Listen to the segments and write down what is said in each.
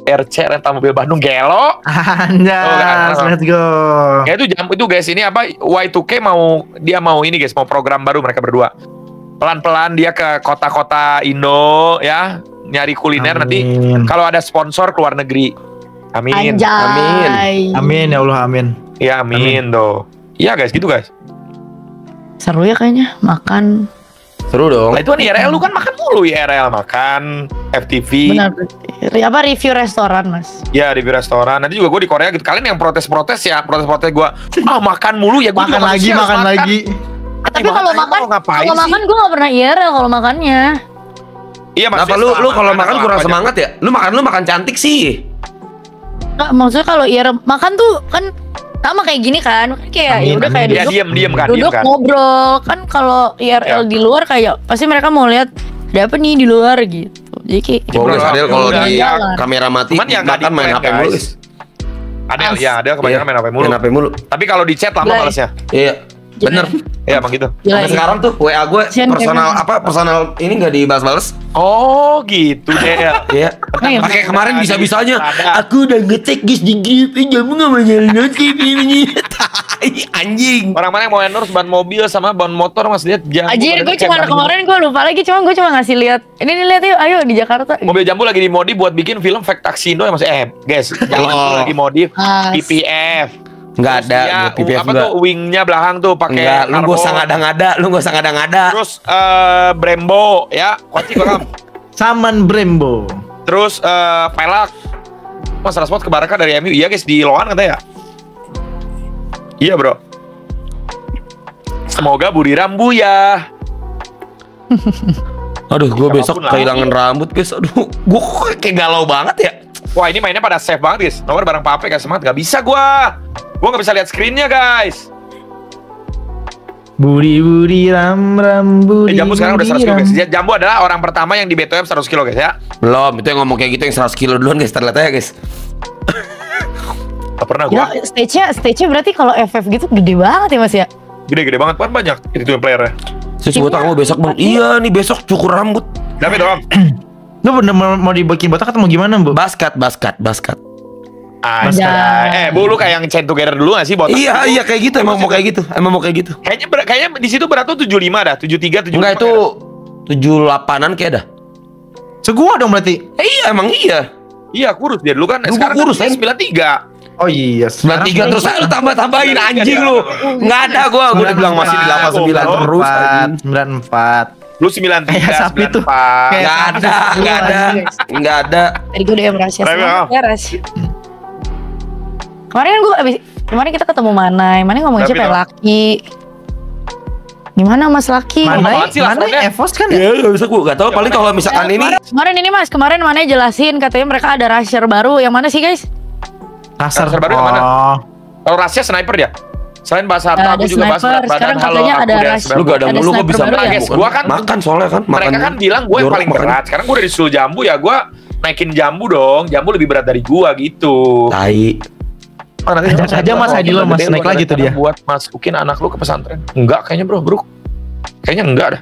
RC rental mobil Bandung gelo. Anjas, let's go. Ya itu jam itu guys, ini apa Y2K dia mau ini guys, mau program baru mereka berdua. Pelan-pelan dia ke kota-kota Indo ya, nyari kuliner. Nanti kalau ada sponsor ke luar negeri. Amin. Anjay. Amin ya Allah, amin. Ya amin tuh. Iya guys, gitu guys. Seru ya kayaknya makan. Seru dong. Lah itu kan IRL, lu kan makan mulu IRL, makan FTV. Benar. Apa review restoran mas? Ya review restoran. Nanti juga gue di Korea gitu. Kalian yang protes-protes ya, protes-protes gue. Makan mulu ya, gue Makan juga lagi, makan lagi. Tapi kalau makan, ngapain kalau sih? makan gue gak pernah IRL kalau makannya. Iya Kenapa lu kalau makan kurang semangat ya? Lu makan cantik sih. Nggak, maksudnya kalau IRL makan tuh kan sama kayak gini kan kayak ya udah kayak dia duduk, diem kan, duduk ngobrol kan. Kalau IRL di luar kayak pasti mereka mau lihat ada apa nih di luar gitu. Jadi kayak Boleh Adel kalau di jalan. kamera mati Cuman ya nggak makan main di-plan, HP mulu. guys. Ada kebanyakan main HP mulu. Main HP mulu. Tapi kalau di chat lama Gila. malesnya. Iya. Bener. Iya emang gitu. Gila, Sampai ya. sekarang tuh WA gue Kasian personal ini nggak dibales-bales. Oh gitu deh ya. Iya. Iya. Pakai kemarin bisa-bisanya. Ada. Aku udah ngecek guys di grup, jamu nggak mau nyalain notif ini. Tai anjing. Orang mana yang mau endorse ban mobil sama ban motor mas lihat jambu. Anjir, gue Ada cuma kayak kemarin gue lupa lagi, gue cuma ngasih lihat. Ini nih lihat yuk, ayo di Jakarta. mobil jambu lagi dimodif buat bikin film Fake Taxindo ya mas. Guys, jambu lagi modif PPF. Nggak Terus ada. dia, PPF apa enggak. tuh wingnya belakang tuh pakai. Enggak. Lu karbon. gak usah ngada-ngada. Terus Brembo ya, kunci bakal. Saman Brembo. Terus pelak. Mas Rashford ke Barca dari MU. Iya guys, di Loan katanya ya. Iya bro. Semoga Budi Rambu ya. Aduh, gue Siapapun besok lah. kehilangan rambut guys. Aduh, gue kayak galau banget ya. Wah ini mainnya pada safe banget guys. Nomor bareng Pape gak semangat. Gak bisa gua gak bisa lihat screennya guys. Budi ram budi. Jambu sekarang udah 100 kilo guys. Jambu adalah orang pertama yang di BTM 100 kilo guys ya. Belum, itu yang ngomong kayak gitu yang 100 kilo duluan guys. Ternyata ya guys. Gak pernah Ya, gua. stage-nya berarti kalau FF gitu gede banget ya mas ya. Gede-gede banget kan banyak. Itu yang playernya. Terus botak kamu besok bang. Iya nih besok cukur rambut. Dapat doang. Lu bener mau dibikin botak atau mau gimana, Bu? Basket. Anjay. Bu lu kayak yang chain together dulu gak sih botak? Iya kayak gitu. Emang mau kayak gitu. Kayaknya di situ berat tuh 75 dah. 73, 75. Enggak itu 78-an kayak dah. Segua dong berarti. Iya emang iya. Iya kurus dia dulu kan. Dulu Sekarang kurus, kan kan? 93. Oh iya, 93 terus lu tambah-tambahin anjing lu. Enggak ada gua udah bilang masih di 89 terus anjing. 94. Lu 93, Kayak sapi tuh. 94. Enggak ada. Tadi gue udah rahasia Rahasia. sama ya rahasia. Kemarin kita ketemu Manai ngomongin siapa ya? Tapi Laki. Gimana mas Laki? Mana? banget sih Mana lakonnya. Evos kan ya? Ya enggak bisa gua enggak tahu paling kalau misalkan ini Kemarin Manai jelasin katanya mereka ada rahasia baru. Yang mana sih guys? Kasar. Kasar baru yang mana? Oh. Kalau rahasia sniper dia. Selain bahasa harta Ada aku juga bahas sniper, berat badan. sekarang Halo, katanya aku ada dan rahasia. sebagainya. lu gak ada Ada lu gua sniper bisa baru makan. ya? Guys, gua kan- makan soalnya kan Mereka kan bilang gue yang jorok paling makan. berat. Sekarang gue udah disuruh jambu ya, gue naikin jambu dong. Jambu lebih berat dari gua gitu. Tai. Ajak aja Mas Adilo, Mas, naik lagi tuh dia. Buat masukin anak lu ke pesantren. Enggak kayaknya bro. Kayaknya enggak dah.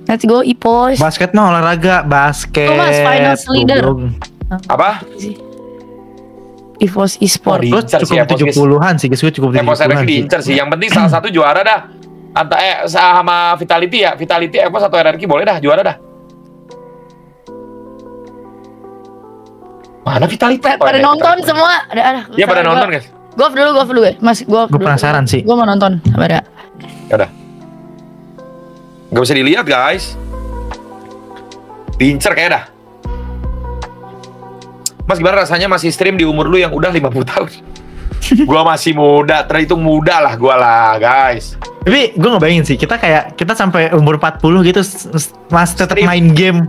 Let's go Ipos. Basket mah olahraga, basket. Oh, Mas, finals leader. goblok. Apa? Ipos e-sport. Oh, Lu Diincar sih, cukup Evos, guys. 70-an sih, guys. Gue cukup Evos 70-an RX sih. diincar sih. Yang penting salah satu juara dah. Sama Vitality ya. Vitality Evos atau RRQ boleh dah juara dah. Mana Vitality? Pada nonton semua. Iya pada nonton guys. Golf dulu ya. Mas, golf Gue dulu. penasaran sih. Gue mau nonton. Sabar ya. Ya udah. Gak bisa dilihat guys. Diincar kayak dah. Mas gimana rasanya masih stream di umur lu yang udah 50 tahun? Gua masih muda, terhitung muda lah gua lah guys. Tapi gue ngebayangin sih, kita sampai umur 40 gitu masih tetap Stream. main game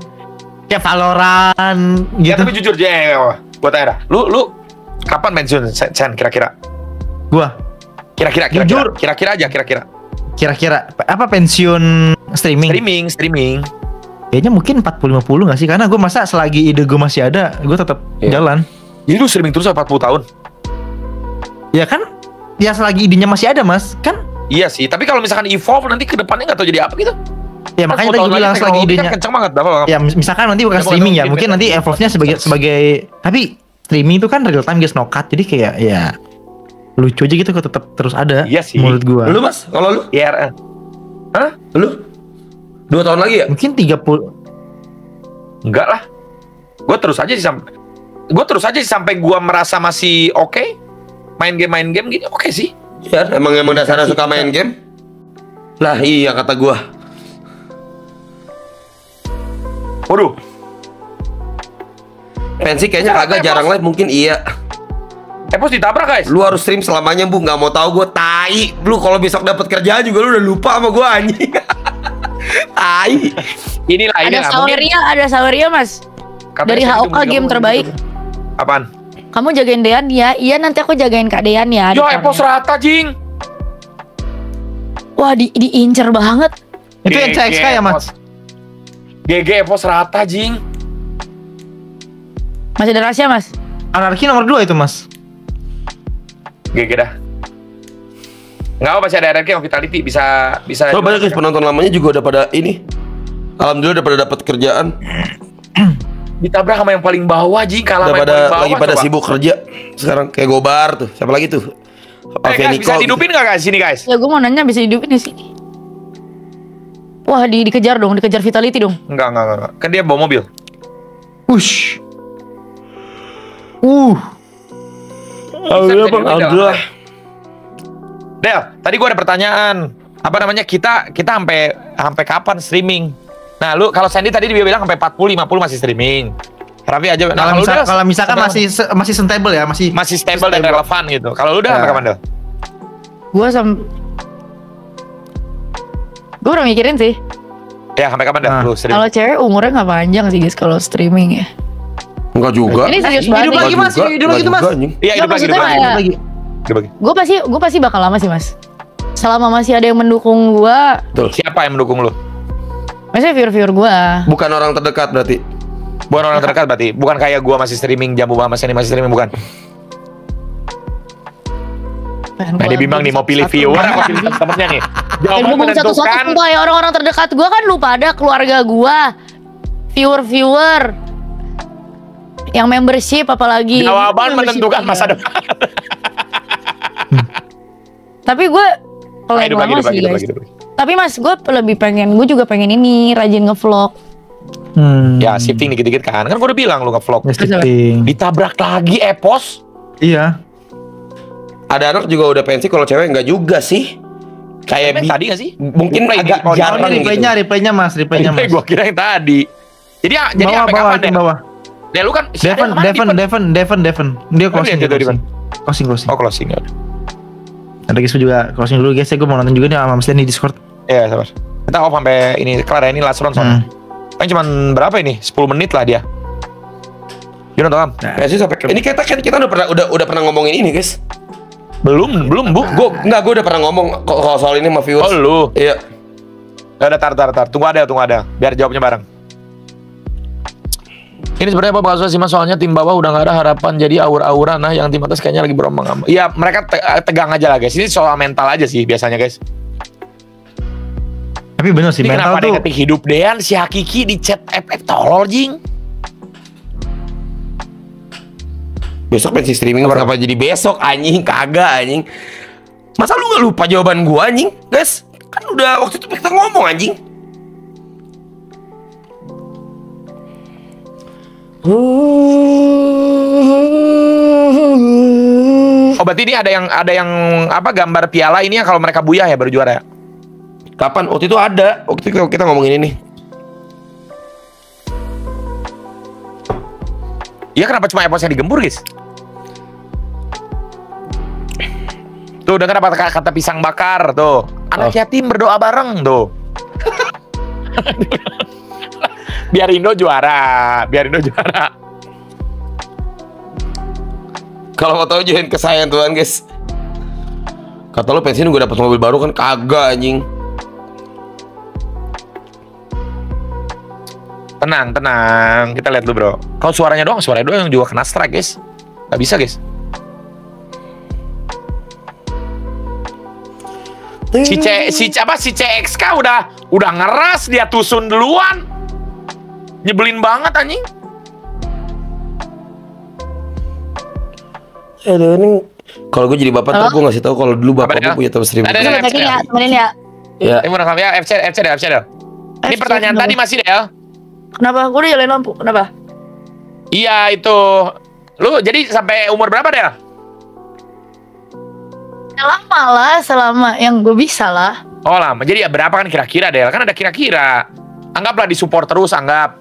kayak Valorant Ya gitu. tapi jujur aja, gua tanya dah. Lu kapan pensiun Chan kira-kira? Gua Kira-kira Jujur. kira-kira. kira-kira apa pensiun streaming? Streaming. Kayaknya mungkin 40-50 gak sih? Karena gue masa selagi ide gue masih ada, gue tetap Iya. jalan. Jadi lu streaming terus 40 tahun? Ya kan? Ya selagi idenya masih ada mas, kan? Iya sih, tapi kalau misalkan evolve nanti ke depannya nggak tahu jadi apa gitu. Ya makanya tadi gue bilang lagi idenya. Kan kenceng banget, apa? Ya misalkan nanti bukan streaming ya, mungkin nanti evolve-nya sebagai tapi streaming itu kan real time guys, no cut. Jadi kayak ya lucu aja gitu kok, tetap terus ada. Iya sih. Menurut gua. Lu Mas, kalau lu? IRL. Hah? Lu? 2 tahun lagi ya? Mungkin 30. Enggak lah. Gue terus aja sih sampai gue merasa masih oke. Main game gini oke sih. Ya, emang dasarnya suka main game. Lah iya kata gua. Waduh. Pensi kayaknya kagak, jarang live mungkin iya. Epos ditabrak guys. Lu harus stream selamanya Bu, nggak mau tahu gua tai. Lu kalau besok dapat kerjaan juga lu udah lupa sama gua anjing. Tai. Inilah Ada Saweria Mas. Dari HOK game terbaik. Apaan? Kamu jagain Dean ya. Iya nanti aku jagain Kak Dean ya. Yo Epos rata jing. Wah diincer banget. Itu yang CXK ya Mas? GG Epos rata jing. Masih ada rahasia Mas? Anarki nomor 2 itu Mas. GG dah. Nggak apa, masih ada RRQ sama Vitality bisa. Oh banyak guys, penonton lamanya juga udah pada ini. Alhamdulillah udah pada dapat kerjaan. Ditabrak sama yang paling bawah jing, kalah Udah sama yang pada paling bawah. lagi pada coba. sibuk kerja sekarang kayak Gobar tuh. Siapa lagi tuh? Guys, bisa dihidupin nggak guys sini guys? Ya gue mau nanya bisa hidupin di sini. Wah dikejar dong, dikejar Vitality dong. Enggak. Kan dia bawa mobil. Ush. Alhamdulillah Bang, alhamdulillah. Del, tadi gua ada pertanyaan. Apa namanya? Kita sampai kapan streaming? Nah, lu kalau Sandy tadi dia bilang sampai 40 50 masih streaming. Raffi aja. Nah, Kalau misalkan masih stable ya, masih stable dan relevan gitu. Kalau lu udah sampai kapan, Del? Gue udah mikirin sih. Ya, sampai kapan, Del? Lu streaming? Kalau cewek umurnya nggak panjang sih guys kalau streaming ya. Enggak juga. Ini serius banget. Hidup lagi Mas, hidup lagi tuh Mas. Iya, hidup lagi. Maksudnya gue pasti bakal lama sih Mas. Selama masih ada yang mendukung gue. Siapa yang mendukung lu? Maksudnya viewer gue. Bukan orang terdekat berarti. Bukan orang terdekat berarti. Bukan kayak gua masih streaming, Jambu Bahama Sandy masih streaming, bukan. Nah, dia bimbang nih mau pilih viewer apa pilih temennya nih. Jawaban Satu-satu menentukan. sumpah ya orang-orang terdekat gue kan lu pada keluarga gue. Viewer yang membership apalagi. Jawaban menentukan masa depan. Tapi gue kalau yang lama sih guys. Tapi Mas gue juga pengen ini rajin ngevlog. Ya shifting dikit-dikit kan. Kan gue udah bilang lu ngevlog. Ditabrak lagi Epos. Iya. Ada anak juga udah pensi, kalau cewek enggak juga sih. Kayak tadi nggak sih? Mungkin Replay agak di- jarang gitu. Replaynya Mas. Gue kira yang tadi. Jadi sampai kapan deh? Bawah. Ya lu kan Devon. Dia closing. Closing. Oh closing ya. Ada guys juga closing dulu guys ya, gue mau nonton juga nih sama Mas Den di Discord. Iya sabar. Kita off sampai ini kelar ya, ini last round soalnya. Kan cuman berapa ini? 10 menit lah dia. Gimana Tom? Pensi sampai ini kita udah pernah ngomongin ini, guys. Belum Bu. Gue udah pernah ngomong kalau soal ini sama viewers. Oh lu. Iya. Udah tar. Tunggu ada. Biar jawabnya bareng. Ini sebenarnya apa bakal sih Mas, soalnya tim bawah udah gak ada harapan, jadi aura-aura. Nah yang tim atas kayaknya lagi berombang-ambang. Iya mereka tegang aja lah guys. Ini soal mental aja sih biasanya guys. Tapi bener sih, Ini mental kenapa tuh. dia ketik hidup Dean, si Hakiki di chat FF tolol jing. Besok pensi streaming kenapa jadi besok anjing? Kagak anjing. Masa lu gak lupa jawaban gua anjing? Guys, kan udah waktu itu kita ngomong anjing. Oh berarti ini ada yang apa gambar piala ini ya kalau mereka buyah ya baru juara ya? Kapan? Waktu itu ada. Waktu itu kita ngomongin ini. Iya kenapa cuma Epos yang digembur guys? Tuh denger apa kata pisang bakar tuh. Anak yatim berdoa bareng tuh. Biar Indo juara. Kalau mau tahu join ke saya tuan guys. Kata lu pensiun gue dapat mobil baru kan kagak anjing. Tenang. Kita lihat dulu bro. Kalau suaranya doang yang juga kena strike guys. Gak bisa guys. Si CXK udah ngeras, dia tusun duluan. Nyebelin banget anjing. Aduh, ini kalau gue jadi bapak, ntar gue ngasih tahu kalau dulu bapak gue punya top streaming. Ada Temenin ya, temenin ya. Ya. Mau rekam ya, FC Del. Ini pertanyaan tadi masih Del. Kenapa? Gue udah nyalain lampu. Kenapa? Iya itu. Lu jadi sampai umur berapa Del? Ya, lama lah, selama yang gue bisa lah. Oh lama. Jadi ya berapa kan kira-kira Del? Kan ada kira-kira. Anggaplah disupport terus, anggap.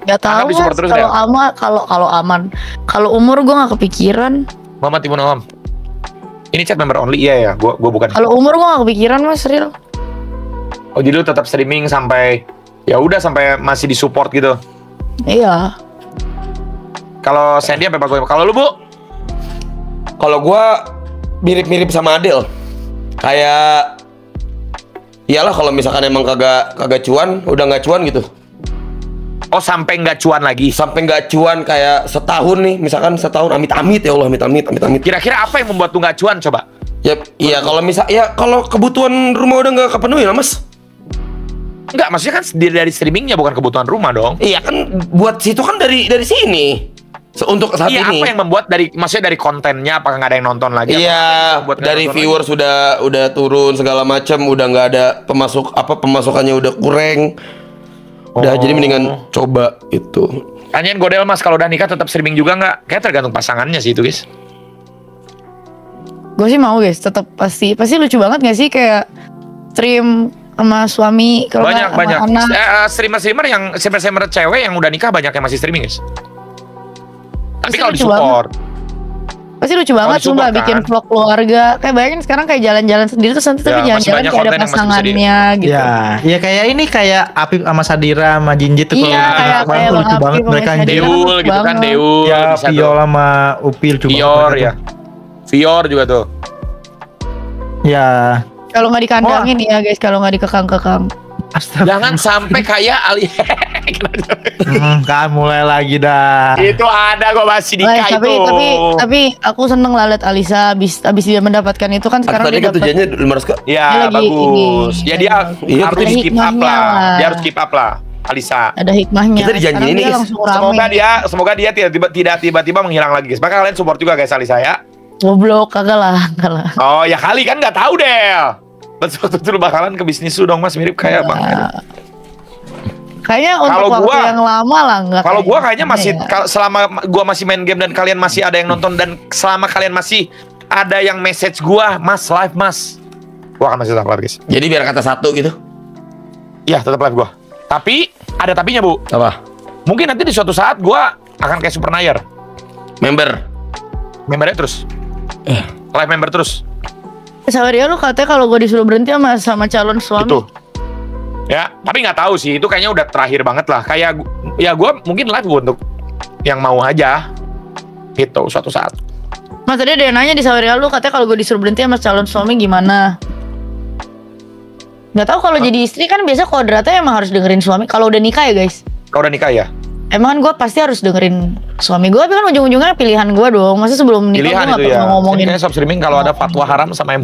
Gak tahu disupport terus, kalau Del. aman, kalau aman. Kalau umur gue gak kepikiran. Muhammad Timun Om. Ini chat member only, iya ya. Gua bukan. Kalau umur gue gak kepikiran mas, real. Oh jadi lu tetap streaming sampai ya udah sampai masih disupport gitu. Iya. Kalau Sandy sampai bagaimana? Kalau lu Bu? Kalau gua mirip-mirip sama Adel. Kayak iyalah kalau misalkan emang kagak cuan, udah nggak cuan gitu. Oh sampai nggak cuan lagi. Sampai nggak cuan kayak setahun nih, misalkan setahun amit-amit ya Allah, amit-amit. Kira-kira apa yang membuat lu nggak cuan coba? Ya, iya kalau kebutuhan rumah udah nggak kepenuhi lah mas. Enggak, maksudnya kan dari streamingnya bukan kebutuhan rumah dong. Iya kan buat situ kan dari sini. Untuk saat Iya, ini. apa yang membuat maksudnya dari kontennya apakah nggak ada yang nonton lagi? Iya, dari viewers udah turun segala macam, udah nggak ada pemasukannya udah kurang. Udah jadi mendingan coba itu. Tanyain Godel Mas, kalau udah nikah tetap streaming juga nggak? Kayak tergantung pasangannya sih itu guys. Gue sih mau guys, tetap pasti lucu banget gak sih kayak stream sama suami kalau nggak sama banyak. anak. Streamer cewek yang udah nikah banyak yang masih streaming guys. Tapi Pasti kalau lucu disupport, Pasti lucu banget disupport, sumpah kan? bikin vlog keluarga. Kayak bayangin sekarang kayak jalan-jalan sendiri tuh nanti tapi Ya, masih jalan-jalan banyak kayak ada konten yang masih bisa pasangannya gitu. Ya kayak ini kayak Apip sama Sadira sama Jinjit tuh Iya, kayak lucu Bang banget Apip sama mereka yang Sadira. jadi. Deul gitu kan, banget. Deul Ya bisa tuh. Piol sama Upil juga. Vior ya. Vior juga tuh. Ya. Kalau nggak dikandangin ya guys, kalau nggak dikekang-kekang. Astaga. Jangan sampai kayak Ali. Kan mulai lagi dah. Itu ada kok masih nikah itu. Tapi aku seneng lah liat Alisa abis dia mendapatkan itu kan sekarang Tadi dia kan dapat. tujuannya 500 kak. Ya Dia lagi bagus. ini. Ya dia Iya, harus ada keep up hikmahnya lah. lah. Dia harus keep up lah. Alisa. Ada hikmahnya. Kita dijanjiin Sekarang ini, dia guys. langsung rame. Semoga dia tidak tiba-tiba menghilang lagi guys. Maka kalian support juga guys Alisa ya. Goblok kagak lah. Oh ya kali kan nggak tahu Del. Betul bakalan ke bisnis lu dong Mas, mirip kayak Bang. Kayaknya untuk Kalau waktu gua- yang lama lah enggak. Kalau gua kayaknya masih ya. selama gua masih main game dan kalian masih ada yang nonton dan selama kalian masih ada yang message gua, Mas live Mas. Gua akan masih tetap live guys. Jadi biar kata satu gitu. Iya, tetap live gua. Tapi ada tapinya, Bu. Apa? Mungkin nanti di suatu saat gua akan kayak Super Nair. Member. Membernya terus. Live member terus. Saweria lu katanya kalau gue disuruh berhenti sama calon suami. Itu. Ya, tapi nggak tahu sih. Itu kayaknya udah terakhir banget lah. Kayak ya gua mungkin live untuk yang mau aja. Gitu suatu saat. Mas tadi ada yang nanya di Saweria lu katanya kalau gue disuruh berhenti sama calon suami gimana? Nggak tahu kalau jadi istri kan biasa kodratnya emang harus dengerin suami. Kalau udah nikah ya guys. Kau udah nikah ya? Emang kan gue pasti harus dengerin suami gue, tapi kan ujung-ujungnya pilihan gue dong. Masa sebelum nikah gue Pilihan nggak itu ya. pernah ngomongin. Ini kayak shop streaming kalau ada fatwa haram sama